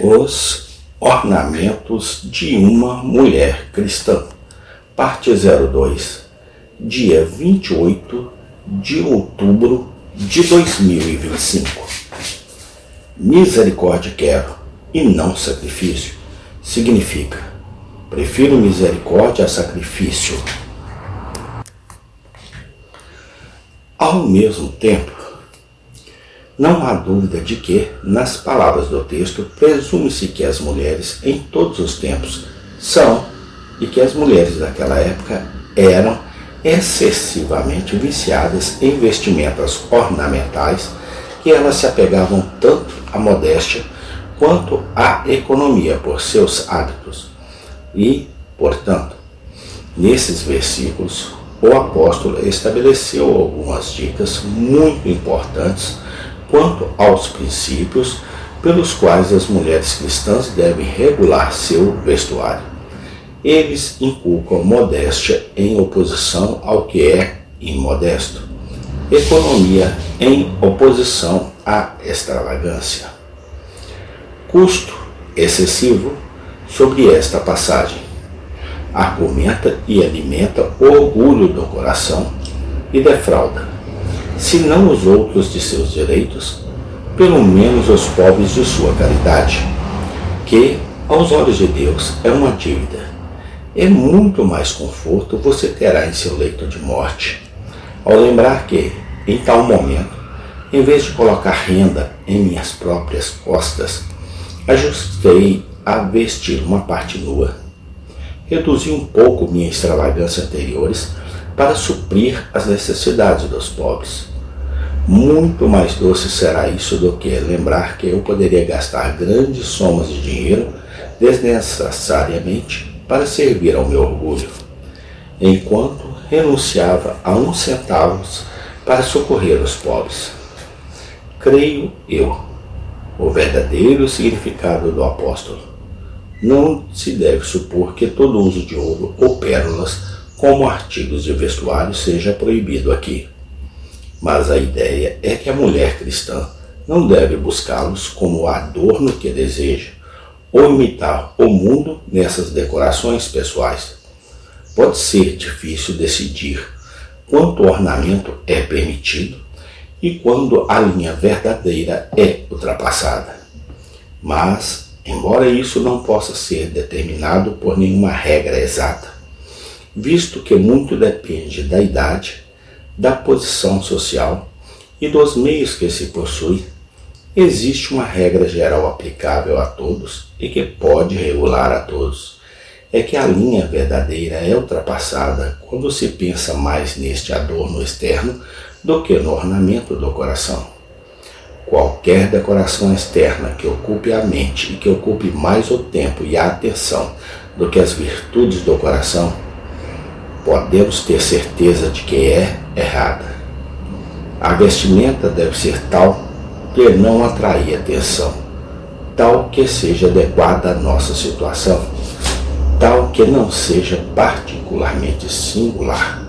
Os ornamentos de uma mulher cristã, parte 02, dia 28 de outubro de 2025. Misericórdia quero e não sacrifício. Significa: prefiro misericórdia a sacrifício. Ao mesmo tempo, não há dúvida de que, nas palavras do texto, presume-se que as mulheres em todos os tempos são, e que as mulheres daquela época eram excessivamente viciadas em vestimentas ornamentais, que elas se apegavam tanto à modéstia quanto à economia por seus hábitos. E, portanto, nesses versículos, o apóstolo estabeleceu algumas dicas muito importantes quanto aos princípios pelos quais as mulheres cristãs devem regular seu vestuário. Eles inculcam modéstia em oposição ao que é imodesto, economia em oposição à extravagância, custo excessivo. Sobre esta passagem, argumenta e alimenta o orgulho do coração e defrauda, se não os outros de seus direitos, pelo menos os pobres de sua caridade, que, aos olhos de Deus, é uma dívida. É muito mais conforto você terá em seu leito de morte, ao lembrar que, em tal momento, em vez de colocar renda em minhas próprias costas, ajustei a vestir uma parte nua. Reduzi um pouco minha extravagância anteriores para suprir as necessidades dos pobres. Muito mais doce será isso do que lembrar que eu poderia gastar grandes somas de dinheiro desnecessariamente para servir ao meu orgulho, enquanto renunciava a 1 centavo para socorrer os pobres. Creio eu, o verdadeiro significado do apóstolo. Não se deve supor que todo uso de ouro ou pérolas como artigos de vestuário seja proibido aqui. Mas a ideia é que a mulher cristã não deve buscá-los como adorno que deseja, ou imitar o mundo nessas decorações pessoais. Pode ser difícil decidir quanto ornamento é permitido e quando a linha verdadeira é ultrapassada. Mas, embora isso não possa ser determinado por nenhuma regra exata, visto que muito depende da idade, da posição social e dos meios que se possui, existe uma regra geral aplicável a todos e que pode regular a todos. É que a linha verdadeira é ultrapassada quando se pensa mais neste adorno externo do que no ornamento do coração. Qualquer decoração externa que ocupe a mente e que ocupe mais o tempo e a atenção do que as virtudes do coração, podemos ter certeza de que é errada. A vestimenta deve ser tal que não atrair atenção, tal que seja adequada à nossa situação, tal que não seja particularmente singular,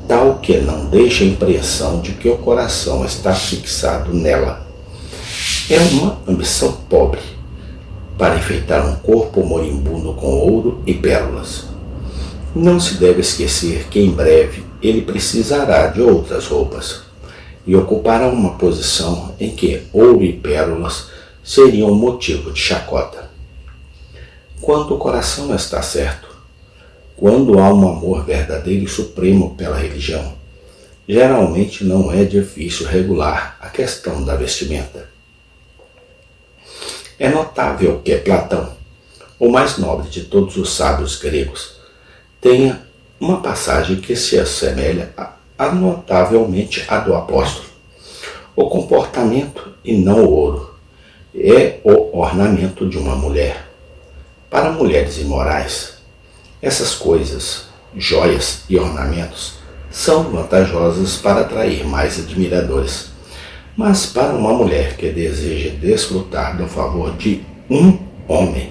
tal que não deixe a impressão de que o coração está fixado nela. É uma ambição pobre para enfeitar um corpo moribundo com ouro e pérolas. Não se deve esquecer que em breve ele precisará de outras roupas e ocupará uma posição em que ouro e pérolas seriam motivo de chacota. Quando o coração está certo, quando há um amor verdadeiro e supremo pela religião, geralmente não é difícil regular a questão da vestimenta. É notável que Platão, o mais nobre de todos os sábios gregos, tenha uma passagem que se assemelha notavelmente à do apóstolo. O comportamento e não o ouro é o ornamento de uma mulher. Para mulheres imorais, essas coisas, joias e ornamentos, são vantajosas para atrair mais admiradores. Mas para uma mulher que deseja desfrutar do favor de um homem,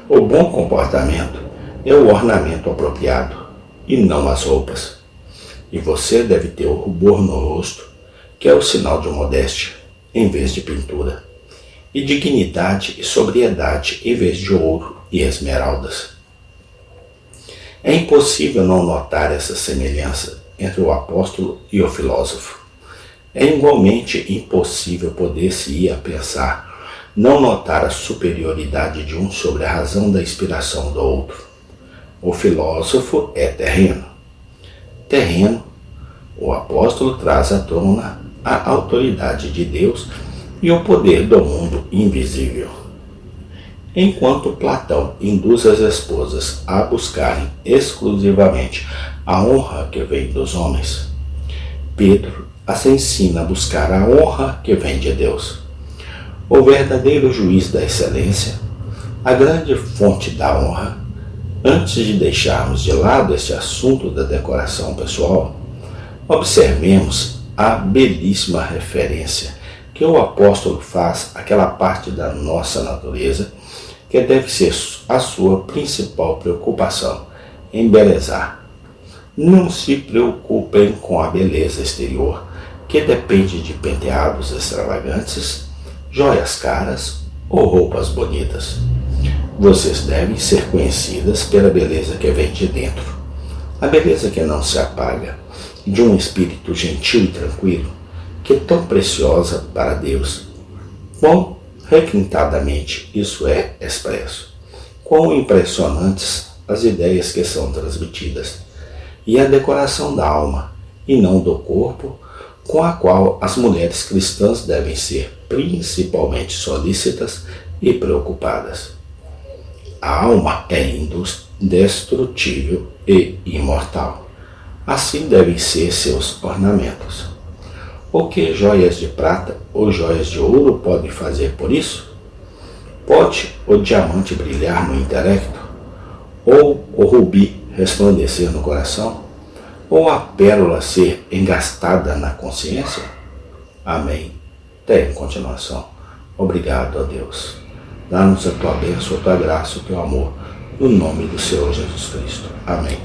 o bom comportamento é o ornamento apropriado e não as roupas. E você deve ter o rubor no rosto, que é o sinal de modéstia, em vez de pintura. e dignidade e sobriedade em vez de ouro e esmeraldas. É impossível não notar essa semelhança entre o apóstolo e o filósofo. É igualmente impossível poder-se ir a pensar, não notar a superioridade de um sobre a razão da inspiração do outro. O filósofo é terreno. Terreno, o apóstolo traz à tona a autoridade de Deus e o poder do mundo invisível. Enquanto Platão induz as esposas a buscarem exclusivamente a honra que vem dos homens, Pedro as ensina a buscar a honra que vem de Deus. O verdadeiro juiz da excelência, a grande fonte da honra. Antes de deixarmos de lado este assunto da decoração pessoal, observemos a belíssima referência que o apóstolo faz àquela parte da nossa natureza que deve ser a sua principal preocupação, embelezar. Não se preocupem com a beleza exterior, que depende de penteados extravagantes, joias caras ou roupas bonitas. Vocês devem ser conhecidas pela beleza que vem de dentro, a beleza que não se apaga, de um espírito gentil e tranquilo, que é tão preciosa para Deus. Quão requintadamente isso é expresso, quão impressionantes as ideias que são transmitidas, e a decoração da alma, e não do corpo, com a qual as mulheres cristãs devem ser principalmente solícitas e preocupadas. A alma é indestrutível e imortal. Assim devem ser seus ornamentos. O que joias de prata ou joias de ouro podem fazer por isso? Pode o diamante brilhar no intelecto? Ou o rubi resplandecer no coração? Ou a pérola ser engastada na consciência? Amém. Tem continuação. Obrigado a Deus. Dá-nos a tua bênção, a tua graça, o teu amor, no nome do Senhor Jesus Cristo. Amém.